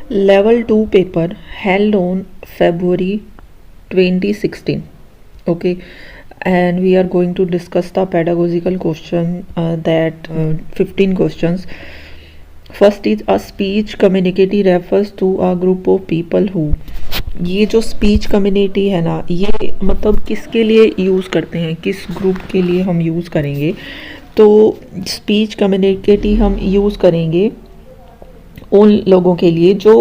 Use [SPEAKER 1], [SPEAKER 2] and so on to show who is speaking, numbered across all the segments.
[SPEAKER 1] Level 2 paper held on February 2016. Okay, and we are going to discuss the pedagogical question that 15 questions. First is a speech community refers to a group of people who, ये जो speech community है ना, ये मतलब किसके लिए use करते हैं, किस ग्रुप के लिए हम यूज़ करेंगे। तो स्पीच कम्युनिटी हम यूज़ करेंगे उन लोगों के लिए जो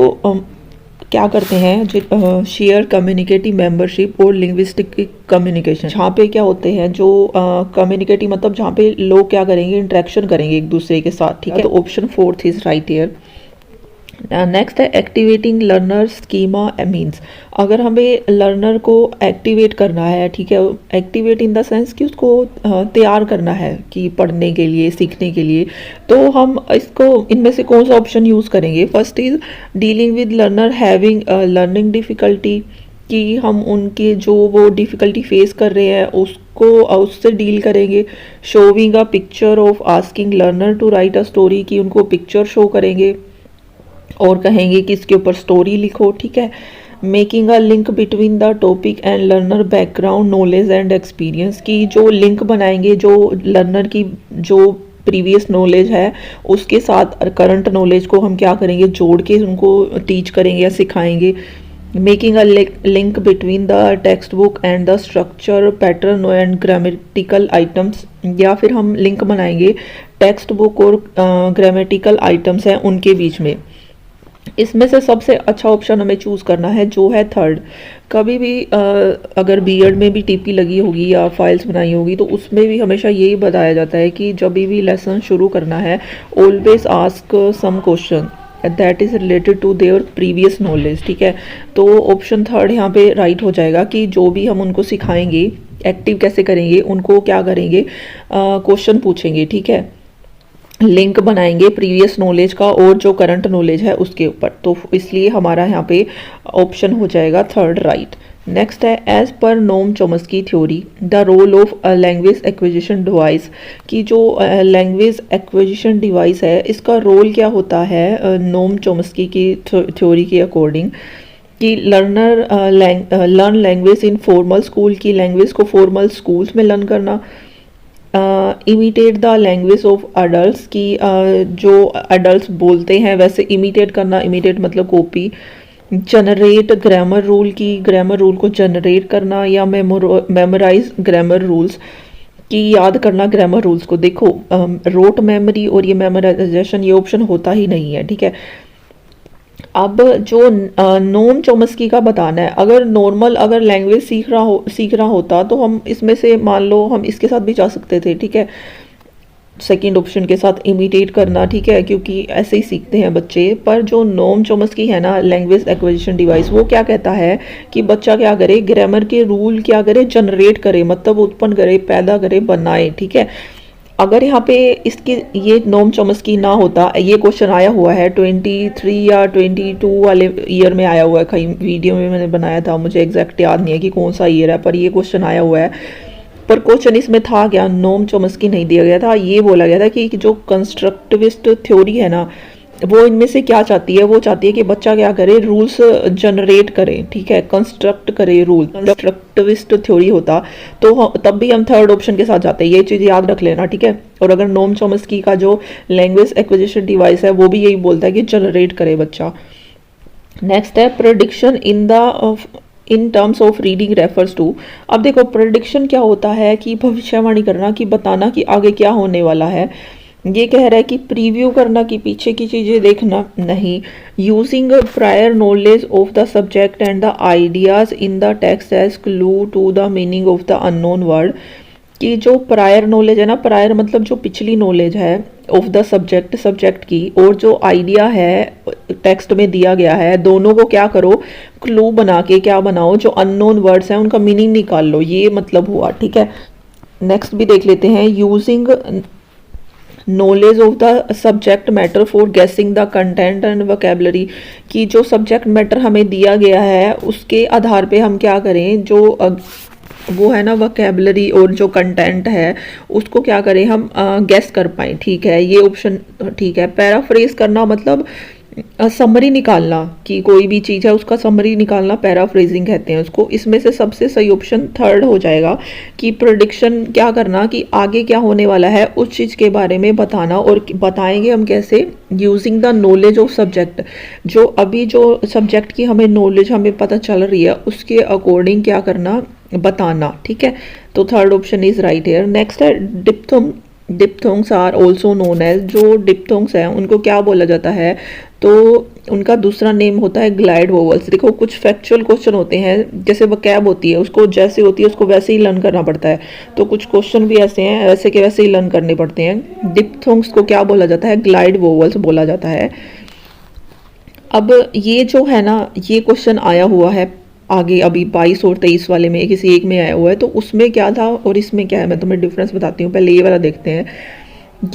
[SPEAKER 1] क्या करते हैं, जो शेयर कम्युनिकेटिव मेंबरशिप और लिंग्विस्टिक कम्युनिकेशन, जहाँ पे क्या होते हैं जो कम्युनिकेटिव मतलब जहाँ पे लोग क्या करेंगे, इंटरेक्शन करेंगे एक दूसरे के साथ। ठीक है, तो option fourth is right here. Next है एक्टिवेटिंग लर्नर स्कीमा मीन्स, अगर हमें लर्नर को एक्टिवेट करना है, ठीक है, एक्टिवेट इन द सेंस कि उसको तैयार करना है कि पढ़ने के लिए, सीखने के लिए, तो हम इसको इनमें से कौन सा ऑप्शन यूज़ करेंगे। First is dealing with learner having learning difficulty, कि हम उनके जो वो डिफ़िकल्टी फेस कर रहे हैं उसको उससे डील करेंगे। Showing a picture of asking learner to write a story, कि उनको पिक्चर शो करेंगे और कहेंगे कि इसके ऊपर स्टोरी लिखो। ठीक है, making a link between the topic and learner background knowledge and experience, की जो लिंक बनाएंगे जो लर्नर की जो प्रीवियस नॉलेज है उसके साथ करंट नॉलेज को हम क्या करेंगे, जोड़ के उनको टीच करेंगे या सिखाएंगे। Making a link between the text book and the structure pattern and grammatical items, या फिर हम लिंक बनाएंगे टेक्स्ट बुक और ग्रामेटिकल आइटम्स हैं उनके बीच में। इसमें से सबसे अच्छा ऑप्शन हमें चूज़ करना है जो है थर्ड। कभी भी अगर बीएड में भी टीपी लगी होगी या फाइल्स बनाई होगी तो उसमें भी हमेशा यही बताया जाता है कि जब भी लेसन शुरू करना है, always ask some question that is related to their previous knowledge. ठीक है, तो ऑप्शन थर्ड यहाँ पे राइट हो जाएगा कि जो भी हम उनको सिखाएंगे, एक्टिव कैसे करेंगे, उनको क्या करेंगे, क्वेश्चन पूछेंगे। ठीक है, लिंक बनाएंगे प्रीवियस नॉलेज का और जो करंट नॉलेज है उसके ऊपर, तो इसलिए हमारा यहाँ पे ऑप्शन हो जाएगा थर्ड राइट। नेक्स्ट है as per Noam Chomsky theory the role of language acquisition device, की जो लैंग्वेज एक्विजिशन डिवाइस है इसका रोल क्या होता है नोम चॉम्स्की की थ्योरी के अकॉर्डिंग, कि learner learn language in formal school, की लैंग्वेज को फॉर्मल स्कूल्स में लर्न करना। Imitate the language of adult, की जो अडल्ट बोलते हैं वैसे इमिटेट करना, इमिटेट मतलब कॉपी। जनरेट ग्रामर रूल, की ग्रामर रूल को जनरेट करना, या मेमोराइज ग्रामर रूल्स, की याद करना ग्रामर रूल्स को। देखो रोट मेमोरी और ये मेमोराइजेशन ये ऑप्शन होता ही नहीं है। ठीक है, अब जो नोम चॉम्स्की का बताना है, अगर नॉर्मल अगर लैंग्वेज सीख रहा होता तो हम इसमें से मान लो हम इसके साथ भी जा सकते थे। ठीक है, सेकंड ऑप्शन के साथ इमिटेट करना। ठीक है, क्योंकि ऐसे ही सीखते हैं बच्चे। पर जो नोम चॉम्स्की है ना, लैंग्वेज एक्विजिशन डिवाइस, वो क्या कहता है कि बच्चा क्या करे, ग्रामर के रूल क्या करे, जनरेट करे, मतलब उत्पन्न करे, पैदा करे, बनाए। ठीक है, अगर यहाँ पे इसकी ये नोम चॉम्स्की ना होता, ये क्वेश्चन आया हुआ है 23 या 22 वाले ईयर में आया हुआ है, कहीं वीडियो में मैंने बनाया था, मुझे एग्जैक्ट याद नहीं है कि कौन सा ईयर है, पर ये क्वेश्चन आया हुआ है। पर क्वेश्चन इसमें था क्या, नोम चॉम्स्की नहीं दिया गया था, ये बोला गया था कि जो कंस्ट्रक्टिविस्ट थ्योरी है ना, वो इनमें से क्या चाहती है, वो चाहती है कि बच्चा क्या करे, रूल्स जनरेट करे। ठीक है, कंस्ट्रक्ट करे रूल, कंस्ट्रक्टिविस्ट थ्योरी होता तो तब भी हम थर्ड ऑप्शन के साथ जाते हैं, ये चीज़ याद रख लेना। ठीक है, और अगर नोम चॉम्स्की का जो लैंग्वेज एक्विजिशन डिवाइस है वो भी यही बोलता है कि जनरेट करे बच्चा। नेक्स्ट है prediction in terms of reading refers to. अब देखो प्रेडिक्शन क्या होता है, कि भविष्यवाणी करना, कि बताना कि आगे क्या होने वाला है। ये कह रहा है कि प्रीव्यू करना, कि पीछे की चीज़ें देखना नहीं। Using prior knowledge of the subject and the ideas in the text as clue to the meaning of the unknown word, कि जो प्रायर नॉलेज है ना, प्रायर मतलब जो पिछली नॉलेज है ऑफ द सब्जेक्ट की, और जो आइडिया है टेक्स्ट में दिया गया है, दोनों को क्या करो, क्लू बना के क्या बनाओ, जो अननोन वर्ड्स हैं उनका मीनिंग निकाल लो, ये मतलब हुआ। ठीक है, नेक्स्ट भी देख लेते हैं। Using knowledge of the subject matter for गेसिंग द कंटेंट एंड वोकैबुलरी, की जो सब्जेक्ट मैटर हमें दिया गया है उसके आधार पे हम क्या करें, जो वो है ना वोकैबुलरी और जो कंटेंट है उसको क्या करें हम गेस कर पाएँ। ठीक है, ये ऑप्शन ठीक है। पैराफ्रेज करना मतलब समरी निकालना, कि कोई भी चीज़ है उसका समरी निकालना पैराफ्रेजिंग कहते हैं उसको। इसमें से सबसे सही ऑप्शन थर्ड हो जाएगा कि प्रोडिक्शन क्या करना, कि आगे क्या होने वाला है उस चीज़ के बारे में बताना। और बताएंगे हम कैसे, using the knowledge of subject. जो अभी जो सब्जेक्ट की हमें नॉलेज हमें पता चल रही है उसके अकॉर्डिंग क्या करना, बताना। ठीक है, तो third option is right here. Next है diphthong. Diphthongs are also known as, जो डिप्थोंग्स हैं उनको क्या बोला जाता है, तो उनका दूसरा नेम होता है ग्लाइड वोवल्स। देखो कुछ फैक्चुअल क्वेश्चन होते हैं, जैसे वकैब होती है उसको जैसे होती है उसको वैसे ही लर्न करना पड़ता है, तो कुछ क्वेश्चन भी ऐसे हैं वैसे के वैसे ही लर्न करने पड़ते हैं। डिप्थोंग्स को क्या बोला जाता है, ग्लाइड वोवल्स बोला जाता है। अब ये जो है ना, ये क्वेश्चन आया हुआ है आगे अभी 22 और 23 वाले में, किसी एक में आया हुआ है, तो उसमें क्या था और इसमें क्या है मैं तुम्हें डिफरेंस बताती हूँ। पहले ये वाला देखते हैं।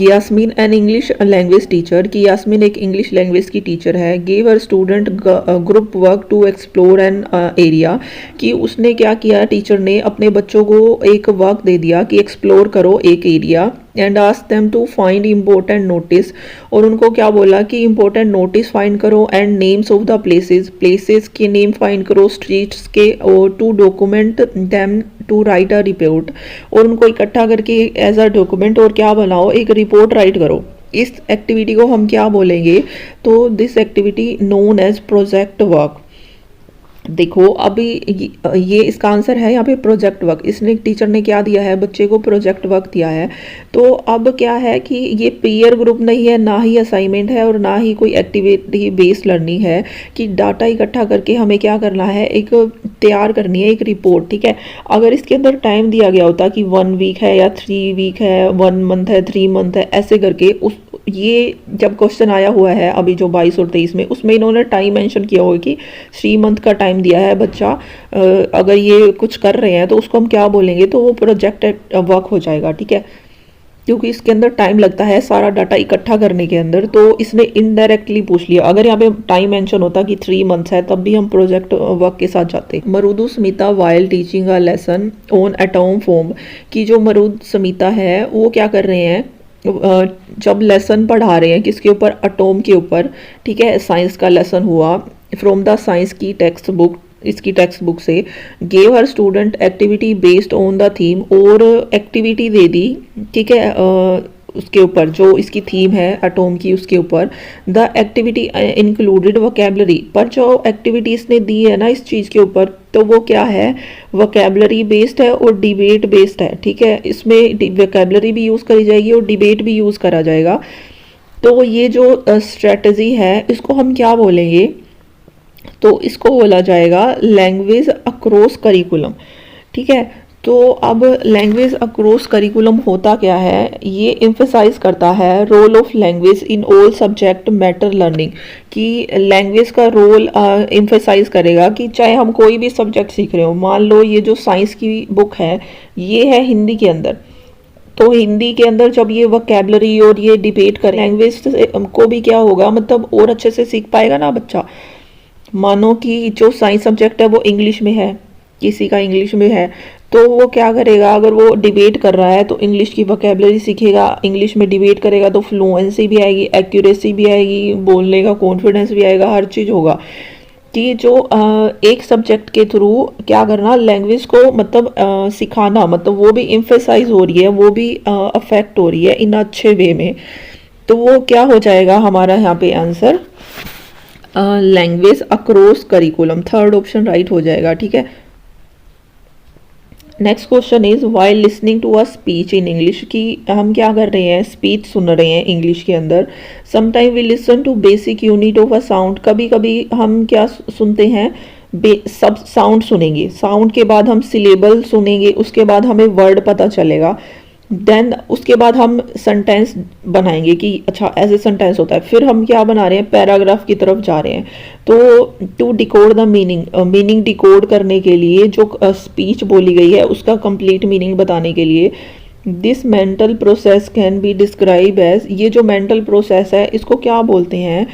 [SPEAKER 1] Yasmin an English language teacher, कि यास्मीन एक इंग्लिश लैंग्वेज की टीचर है, gave her student group work to explore an area, कि उसने क्या किया, टीचर ने अपने बच्चों को एक वर्क दे दिया कि एक्सप्लोर करो एक area, and ask them to find important notice, और उनको क्या बोला कि इम्पोर्टेंट नोटिस फाइंड करो, and names of the places, places के नेम फाइंड करो, स्ट्रीट्स के, और to document them to write a report, और उनको इकट्ठा करके एज अ डॉक्यूमेंट और क्या बनाओ, एक रिपोर्ट राइट करो। इस एक्टिविटी को हम क्या बोलेंगे, तो this activity known as project work. देखो अभी ये इसका आंसर है यहाँ पे प्रोजेक्ट वर्क। इसने टीचर ने क्या दिया है, बच्चे को प्रोजेक्ट वर्क दिया है। तो अब क्या है कि ये पीयर ग्रुप नहीं है, ना ही असाइनमेंट है और ना ही कोई एक्टिविटी बेस्ड लर्निंग है, कि डाटा इकट्ठा करके हमें क्या करना है, एक तैयार करनी है एक रिपोर्ट। ठीक है, अगर इसके अंदर टाइम दिया गया होता कि 1 वीक है या 3 वीक है, 1 मंथ है, 3 मंथ है, ऐसे करके उस ये जब क्वेश्चन आया हुआ है अभी जो 22 और 23 में, उसमें इन्होंने टाइम मेंशन किया होगा कि 3 मंथ का टाइम दिया है बच्चा, अगर ये कुछ कर रहे हैं तो उसको हम क्या बोलेंगे, तो वो प्रोजेक्ट वर्क हो जाएगा। ठीक है, क्योंकि इसके अंदर टाइम लगता है सारा डाटा इकट्ठा करने के अंदर, तो इसने इनडायरेक्टली पूछ लिया। अगर यहाँ पे टाइम मेंशन होता कि 3 मंथ्स है तब भी हम प्रोजेक्ट वर्क के साथ जाते। Marudu Smita while teaching a lesson on atom form, की जो मरुद स्मिता है वो क्या कर रहे हैं, जब लेसन पढ़ा रहे हैं किसके ऊपर, एटॉम के ऊपर। ठीक है, साइंस का लेसन हुआ, फ्रॉम द साइंस की टेक्स्ट बुक, इसकी टेक्स्ट बुक से, gave her student activity based on the theme, और एक्टिविटी दे दी। ठीक है, उसके ऊपर जो इसकी थीम है एटॉम की उसके ऊपर। द एक्टिविटी इंक्लूडेड वोकेबलरी, पर जो एक्टिविटी इसने दी है ना इस चीज़ के ऊपर, तो वो क्या है, वोकेबलरी बेस्ड है और डिबेट बेस्ड है। ठीक है, इसमें वोकेबलरी भी यूज़ करी जाएगी और डिबेट भी यूज़ करा जाएगा। तो ये जो स्ट्रेटजी है इसको हम क्या बोलेंगे, तो इसको बोला जाएगा लैंग्वेज अक्रॉस करिकुलम। ठीक है, तो अब लैंग्वेज अक्रॉस करिकुलम होता क्या है, ये एम्फेसाइज करता है role of language in all subject matter learning, कि लैंग्वेज का रोल एम्फेसाइज करेगा कि चाहे हम कोई भी सब्जेक्ट सीख रहे हो। मान लो ये जो साइंस की बुक है ये है हिंदी के अंदर, तो हिंदी के अंदर जब ये वोकैबलरी और ये डिबेट करें, लैंग्वेज को भी क्या होगा, मतलब और अच्छे से सीख पाएगा ना बच्चा। मानो कि जो साइंस सब्जेक्ट है वो इंग्लिश में है, किसी का इंग्लिश में है, तो वो क्या करेगा, अगर वो डिबेट कर रहा है तो इंग्लिश की वोकैबलरी सीखेगा, इंग्लिश में डिबेट करेगा तो फ्लुएंसी भी आएगी, एक्यूरेसी भी आएगी, बोलने का कॉन्फिडेंस भी आएगा, हर चीज़ होगा। कि जो एक सब्जेक्ट के थ्रू क्या करना, लैंग्वेज को मतलब सिखाना, मतलब वो भी एम्फेसाइज हो रही है, वो भी अफेक्ट हो रही है इन अच्छे वे में, तो वो क्या हो जाएगा हमारा यहाँ पे answer, language across curriculum. Third option right हो जाएगा। ठीक है, next question is while listening to a speech in English, कि हम क्या कर रहे हैं, स्पीच सुन रहे हैं इंग्लिश के अंदर। Sometime we listen to basic unit of a sound, कभी कभी हम क्या सुनते हैं, सब साउंड सुनेंगे, साउंड के बाद हम सिलेबल सुनेंगे, उसके बाद हमें वर्ड पता चलेगा, देन उसके बाद हम सेंटेंस बनाएंगे कि अच्छा ऐसे सेंटेंस होता है, फिर हम क्या बना रहे हैं, पैराग्राफ की तरफ जा रहे हैं। तो to decode the meaning, meaning decode करने के लिए जो स्पीच बोली गई है उसका कंप्लीट मीनिंग बताने के लिए, this mental process can be describe as, ये जो मेंटल प्रोसेस है इसको क्या बोलते हैं,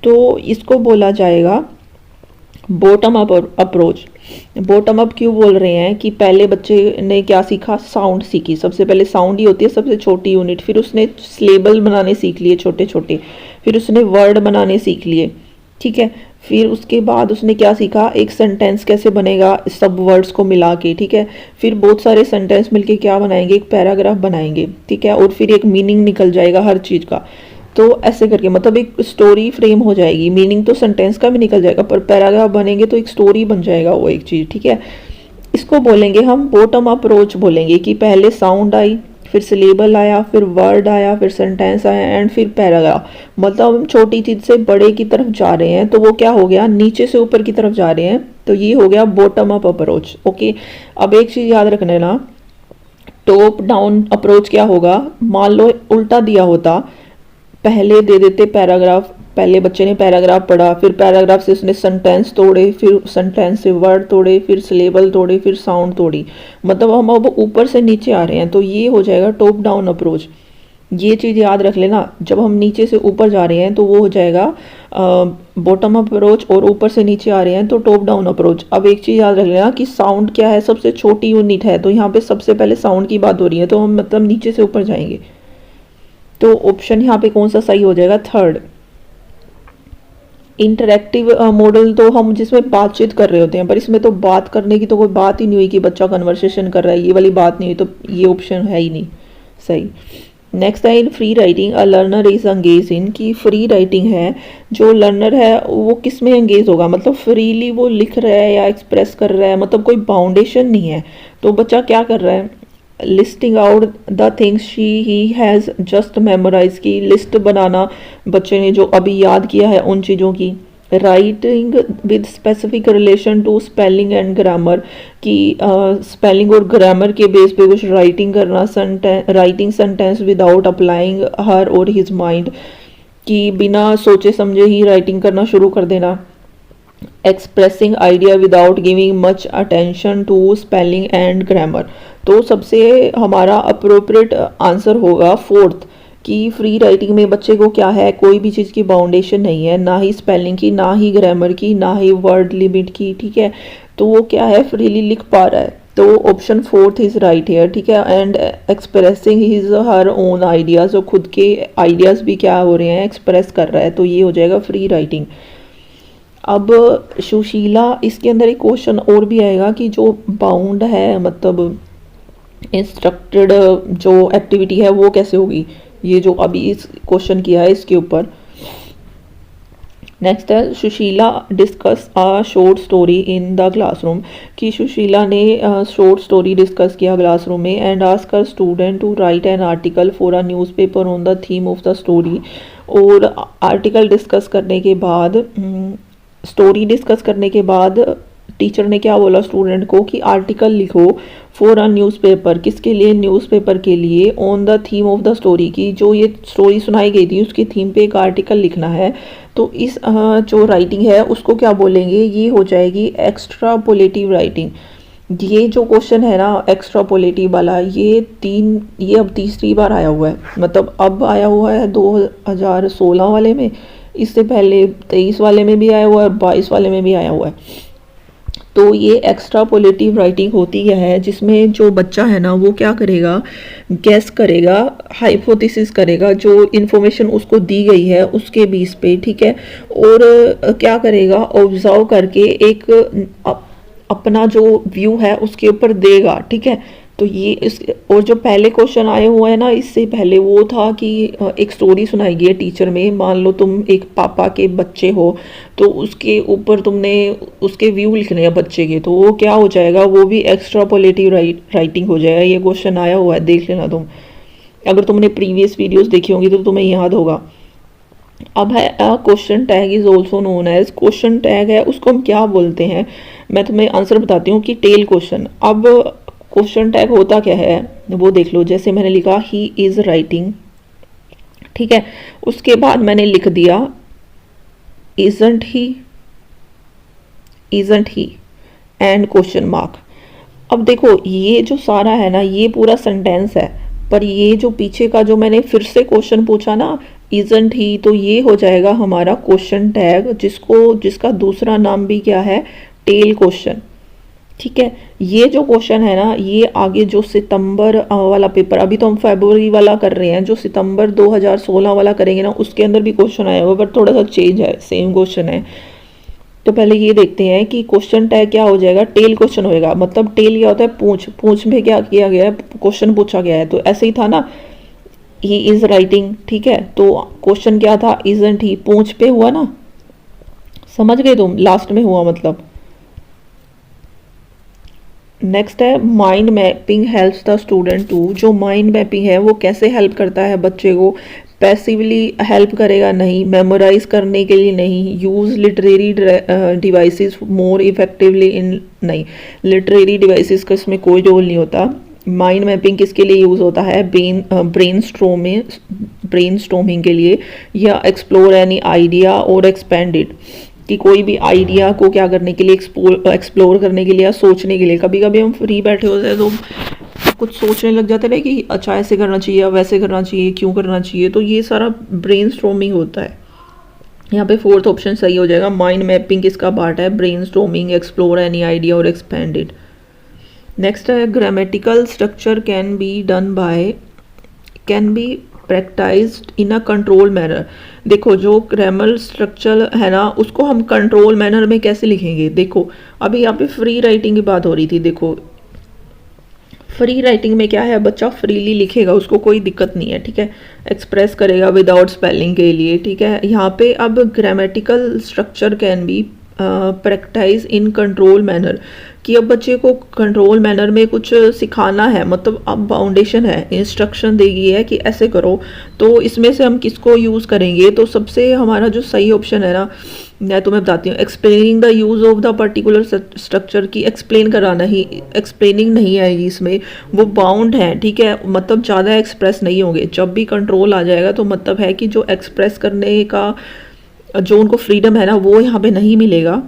[SPEAKER 1] तो इसको बोला जाएगा bottom up approach. Bottom up क्यों बोल रहे हैं, कि पहले बच्चे ने क्या सीखा, साउंड सीखी, सबसे पहले साउंड ही होती है सबसे छोटी यूनिट, फिर उसने सिलेबल बनाने सीख लिए छोटे छोटे, फिर उसने वर्ड बनाने सीख लिए, ठीक है। फिर उसके बाद उसने क्या सीखा, एक सेंटेंस कैसे बनेगा सब वर्ड्स को मिला के, ठीक है। फिर बहुत सारे सेंटेंस मिलके क्या बनाएंगे, एक पैराग्राफ बनाएंगे, ठीक है। और फिर एक मीनिंग निकल जाएगा हर चीज़ का। तो ऐसे करके मतलब एक स्टोरी फ्रेम हो जाएगी, मीनिंग तो सेंटेंस का भी निकल जाएगा पर पैराग्राफ बनेंगे तो एक स्टोरी बन जाएगा वो एक चीज़, ठीक है। इसको बोलेंगे हम बॉटम अप्रोच बोलेंगे, कि पहले साउंड आई, फिर सिलेबल आया, फिर वर्ड आया, फिर सेंटेंस आया एंड फिर पैराग्राफ। मतलब हम छोटी चीज़ से बड़े की तरफ जा रहे हैं, तो वो क्या हो गया, नीचे से ऊपर की तरफ जा रहे हैं, तो ये हो गया बॉटम अप अप्रोच। ओके, अब एक चीज़ याद रखना ना, टॉप डाउन अप्रोच क्या होगा, मान लो उल्टा दिया होता, पहले दे देते पैराग्राफ, पहले बच्चे ने पैराग्राफ पढ़ा, फिर पैराग्राफ से उसने सेंटेंस तोड़े, फिर सेंटेंस से वर्ड तोड़े, फिर सिलेबल तोड़े, फिर साउंड तोड़ी, मतलब हम अब ऊपर से नीचे आ रहे हैं, तो ये हो जाएगा टॉप डाउन अप्रोच। ये चीज़ याद रख लेना, जब हम नीचे से ऊपर जा रहे हैं तो वो हो जाएगा बॉटम अप्रोच, और ऊपर से नीचे आ रहे हैं तो टॉप डाउन अप्रोच। अब एक चीज़ याद रख लेना कि साउंड क्या है, सबसे छोटी यूनिट है, तो यहाँ पे सबसे पहले साउंड की बात हो रही है, तो हम मतलब नीचे से ऊपर जाएंगे। तो ऑप्शन यहाँ पे कौन सा सही हो जाएगा, थर्ड। इंटरेक्टिव मॉडल तो हम जिसमें बातचीत कर रहे होते हैं, पर इसमें तो बात करने की तो कोई बात ही नहीं हुई कि बच्चा कन्वर्सेशन कर रहा है, ये वाली बात नहीं हुई, तो ये ऑप्शन है ही नहीं सही। नेक्स्ट है in free writing a learner is engage in, की फ्री राइटिंग है, जो लर्नर है वो किस में एंगेज होगा, मतलब फ्रीली वो लिख रहा है या एक्सप्रेस कर रहा है, मतलब कोई बाउंडेशन नहीं है। तो बच्चा क्या कर रहा है, listing out the things he has just memorise, की लिस्ट बनाना बच्चे ने जो अभी याद किया है उन चीज़ों की। Writing with specific relation to spelling and grammar, की स्पेलिंग और ग्रामर के बेस पे कुछ राइटिंग करना, writing sentence without applying her और हिज माइंड, कि बिना सोचे समझे ही राइटिंग करना शुरू कर देना। Expressing idea without giving much attention to spelling and grammar. तो सबसे हमारा अप्रोप्रिएट आंसर होगा फोर्थ, कि फ्री राइटिंग में बच्चे को क्या है, कोई भी चीज़ की बाउंडेशन नहीं है, ना ही स्पेलिंग की, ना ही ग्रामर की, ना ही वर्ड लिमिट की, ठीक है। तो वो क्या है, फ्रीली लिख पा रहा है, तो option fourth is right here, ठीक है। And expressing his her own ideas, और खुद के आइडियाज़ भी क्या हो रहे हैं, एक्सप्रेस कर रहा है, तो ये हो जाएगा फ्री राइटिंग। अब सुशीला, इसके अंदर एक क्वेश्चन और भी आएगा कि जो बाउंड है, मतलब इंस्ट्रक्टेड जो एक्टिविटी है वो कैसे होगी, ये जो अभी इस क्वेश्चन किया है इसके ऊपर। नेक्स्ट है Sushila discuss a short story in the classroom, कि सुशीला ने शॉर्ट स्टोरी डिस्कस किया क्लासरूम में, and ask a student to write an article for a newspaper on the theme of the story. और आर्टिकल डिस्कस करने के बाद, story discuss करने के बाद टीचर ने क्या बोला स्टूडेंट को, कि आर्टिकल लिखो फॉर अ न्यूज़पेपर, किसके लिए, न्यूज़पेपर के लिए, on the theme of the story, की जो ये स्टोरी सुनाई गई थी उसकी थीम पे एक आर्टिकल लिखना है। तो इस जो राइटिंग है उसको क्या बोलेंगे, ये हो जाएगी एक्स्ट्रापोलेटिव राइटिंग। ये जो क्वेश्चन है ना एक्स्ट्रापोलेटिव वाला, ये अब तीसरी बार आया हुआ है, मतलब अब आया हुआ है 2016 वाले में, इससे पहले 23 वाले में भी आया हुआ है और 22 वाले में भी आया हुआ है। तो ये एक्स्ट्रापोलेटिव राइटिंग होती है, जिसमें जो बच्चा है ना वो क्या करेगा, गैस करेगा, हाइपोथेसिस करेगा, जो इन्फॉर्मेशन उसको दी गई है उसके बेस पे, ठीक है। और क्या करेगा, ऑब्जर्व करके एक अपना जो व्यू है उसके ऊपर देगा, ठीक है। तो ये इस, और जो पहले क्वेश्चन आए हुए हैं ना इससे पहले, वो था कि एक स्टोरी सुनाई गई है टीचर में, मान लो तुम एक पापा के बच्चे हो, तो उसके ऊपर तुमने उसके व्यू लिखने हैं बच्चे के, तो वो क्या हो जाएगा, वो भी एक्स्ट्रापोलेटिव राइटिंग हो जाएगा। ये क्वेश्चन आया हुआ है, देख लेना तुम, अगर तुमने प्रीवियस वीडियोस देखी होंगी तो तुम्हें याद होगा। अब है question tag is also known as, question tag है उसको हम क्या बोलते हैं, मैं तुम्हें आंसर बताती हूँ, कि टेल क्वेश्चन। अब क्वेश्चन टैग होता क्या है वो देख लो, जैसे मैंने लिखा ही इज राइटिंग, ठीक है, उसके बाद मैंने लिख दिया isn't he and question mark. अब देखो ये जो सारा है ना ये पूरा सेंटेंस है, पर ये जो पीछे का जो मैंने फिर से क्वेश्चन पूछा ना इजंट ही, तो ये हो जाएगा हमारा क्वेश्चन टैग, जिसका दूसरा नाम भी क्या है, टेल क्वेश्चन। ठीक है। ये जो क्वेश्चन है ना, ये आगे जो सितंबर वाला पेपर, अभी तो हम फरवरी वाला कर रहे हैं, जो सितंबर 2016 वाला करेंगे ना, उसके अंदर भी क्वेश्चन आया होगा, पर थोड़ा सा चेंज है, सेम क्वेश्चन है। तो पहले ये देखते हैं कि क्वेश्चन टैग क्या हो जाएगा। टेल क्वेश्चन होएगा, मतलब टेल क्या होता है, पूंछ। पूंछ में क्या किया गया है, क्वेश्चन पूछा गया है, तो ऐसे ही था ना, ही इज राइटिंग, ठीक है। तो क्वेश्चन क्या था, इजंट ही, पूंछ पे हुआ ना, समझ गए तुम, लास्ट में हुआ मतलब। नेक्स्ट है mind mapping helps the student to. जो माइंड मैपिंग है वो कैसे हेल्प करता है बच्चे को, पैसिवली हेल्प करेगा नहीं, मेमोराइज करने के लिए नहीं, use literary devices more effectively in, नहीं, लिटरेरी डिवाइसेस का इसमें कोई रोल नहीं होता। माइंड मैपिंग किसके लिए यूज़ होता है, ब्रेन स्टॉर्मिंग के लिए, या एक्सप्लोर एनी आइडिया और एक्सपेंड इट, कि कोई भी आइडिया को क्या करने के लिए, एक्सप्लोर करने के लिए या सोचने के लिए। कभी कभी हम फ्री बैठे होते हैं तो कुछ सोचने लग जाते हैं कि अच्छा ऐसे करना चाहिए या वैसे करना चाहिए, क्यों करना चाहिए, तो ये सारा ब्रेन स्टॉर्मिंग होता है। यहाँ पे फोर्थ ऑप्शन सही हो जाएगा। माइंड मैपिंग किसका पार्ट है, brain storming, explore any idea और एक्सपेंड इट। नेक्स्ट है grammatical structure can be practised in a control manner. देखो जो ग्रामर स्ट्रक्चर है ना, उसको हम कंट्रोल मैनर में कैसे लिखेंगे। देखो अभी यहाँ पे फ्री राइटिंग की बात हो रही थी। देखो फ्री राइटिंग में क्या है, बच्चा फ्रीली लिखेगा, उसको कोई दिक्कत नहीं है, ठीक है, एक्सप्रेस करेगा विदाउट स्पेलिंग के लिए, ठीक है। यहाँ पे अब grammatical structure can B practise in control manner, कि अब बच्चे को कंट्रोल मैनर में कुछ सिखाना है, मतलब अब फाउंडेशन है, इंस्ट्रक्शन देगी है कि ऐसे करो, तो इसमें से हम किसको यूज़ करेंगे। तो सबसे हमारा जो सही ऑप्शन है ना, मैं तुम्हें बताती हूँ, explaining the use of the particular structure, की एक्सप्लेन कराना ही, एक्सप्लेनिंग नहीं आएगी इसमें, वो बाउंड है, ठीक है, मतलब ज़्यादा एक्सप्रेस नहीं होंगे। जब भी कंट्रोल आ जाएगा तो मतलब है कि जो एक्सप्रेस करने का जो उनको फ्रीडम है ना, वो यहाँ पे नहीं मिलेगा।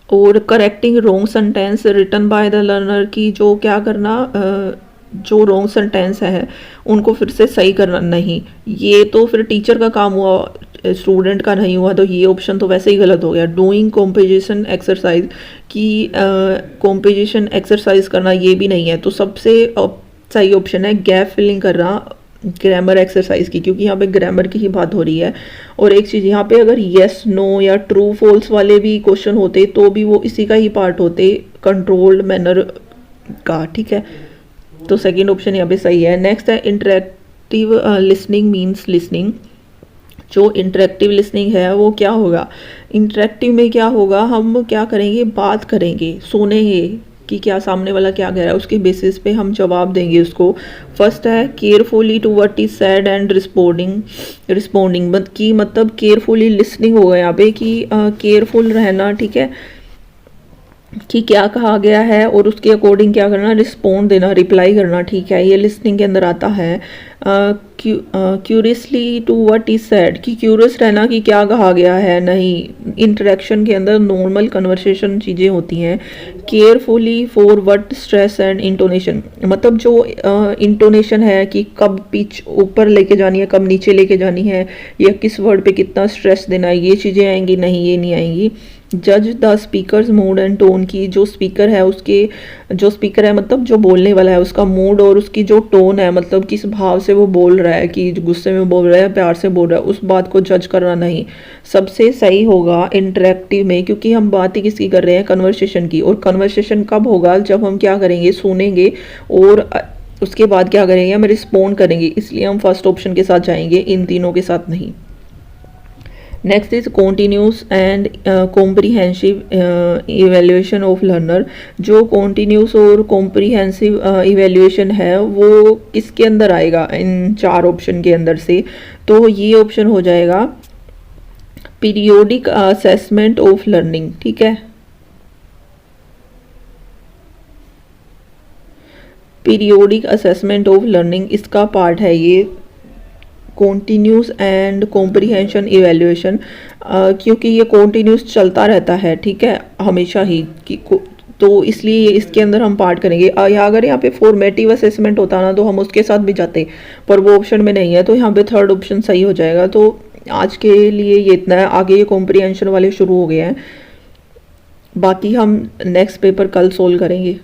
[SPEAKER 1] और correcting wrong sentence written by the learner, की जो क्या करना, जो रॉन्ग सेंटेंस है उनको फिर से सही करना नहीं, ये तो फिर टीचर का काम हुआ, स्टूडेंट का नहीं हुआ, तो ये ऑप्शन तो वैसे ही गलत हो गया। डूइंग कॉम्पोजिशन एक्सरसाइज, की कॉम्पोजिशन एक्सरसाइज करना, ये भी नहीं है। तो सबसे सही ऑप्शन है गैप फिलिंग करना ग्रामर एक्सरसाइज की, क्योंकि यहाँ पे ग्रामर की ही बात हो रही है। और एक चीज़ यहाँ पे, अगर येस नो या ट्रू फॉल्स वाले भी क्वेश्चन होते तो भी वो इसी का ही पार्ट होते, कंट्रोल्ड मैनर का, ठीक है। तो सेकंड ऑप्शन यहाँ पे सही है। नेक्स्ट है इंटरेक्टिव लिसनिंग मीन्स लिसनिंग। जो इंटरेक्टिव लिसनिंग है वो क्या होगा, इंटरेक्टिव में क्या होगा, हम क्या करेंगे, बात करेंगे, सुनेंगे कि क्या सामने वाला क्या कह रहा है, उसके बेसिस पे हम जवाब देंगे उसको। फर्स्ट है carefully to what is said and responding की, मतलब केयरफुली लिसनिंग होगा यहाँ पे, कि केयरफुल रहना, ठीक है, कि क्या कहा गया है और उसके अकॉर्डिंग क्या करना, रिस्पोंड देना, रिप्लाई करना, ठीक है, ये लिसनिंग के अंदर आता है। Curiously to what is said, कि क्यूरियस रहना कि क्या कहा गया है, नहीं, इंटरेक्शन के अंदर नॉर्मल कन्वर्सेशन चीज़ें होती हैं। Carefully for what stress and intonation, मतलब जो इंटोनेशन है कि कब पिच ऊपर लेके जानी है, कब नीचे लेके जानी है, या किस वर्ड पे कितना स्ट्रेस देना है, ये चीज़ें आएंगी, नहीं ये नहीं आएंगी। जज the speakers mood and tone, की जो स्पीकर है उसके, जो स्पीकर है मतलब जो बोलने वाला है, उसका मूड और उसकी जो टोन है, मतलब किस भाव से वो बोल रहा है, कि गुस्से में बोल रहा है, प्यार से बोल रहा है, उस बात को जज करना नहीं। सबसे सही होगा इंटरेक्टिव में, क्योंकि हम बात ही किसकी कर रहे हैं, कन्वर्सेशन की। और कन्वर्सेशन कब होगा, जब हम क्या करेंगे, सुनेंगे और उसके बाद क्या करेंगे, हम रिस्पोंड करेंगे, इसलिए हम फर्स्ट ऑप्शन के साथ जाएंगे, इन तीनों के साथ नहीं। Next is continuous and comprehensive evaluation of learner. जो कॉन्टीन्यूस और कॉम्प्रीहेंसिव इवेल्युएशन है वो किसके अंदर आएगा, इन चार ऑप्शन के अंदर से, तो ये ऑप्शन हो जाएगा पीरियोडिक असेसमेंट ऑफ लर्निंग, ठीक है। पीरियोडिक असेसमेंट ऑफ लर्निंग इसका पार्ट है ये कॉन्टीन्यूस एंड कॉम्प्रीहेंशन इवेल्युएशन, क्योंकि ये कॉन्टीन्यूस चलता रहता है, ठीक है, हमेशा ही तो इसलिए इसके अंदर हम पार्ट करेंगे। अगर यहाँ पे फॉर्मेटिव असेसमेंट होता ना तो हम उसके साथ भी जाते, पर वो ऑप्शन में नहीं है, तो यहाँ पे थर्ड ऑप्शन सही हो जाएगा। तो आज के लिए ये इतना है, आगे ये कॉम्प्रीहेंशन वाले शुरू हो गए हैं। बाकी हम नेक्स्ट पेपर कल सोल्व करेंगे।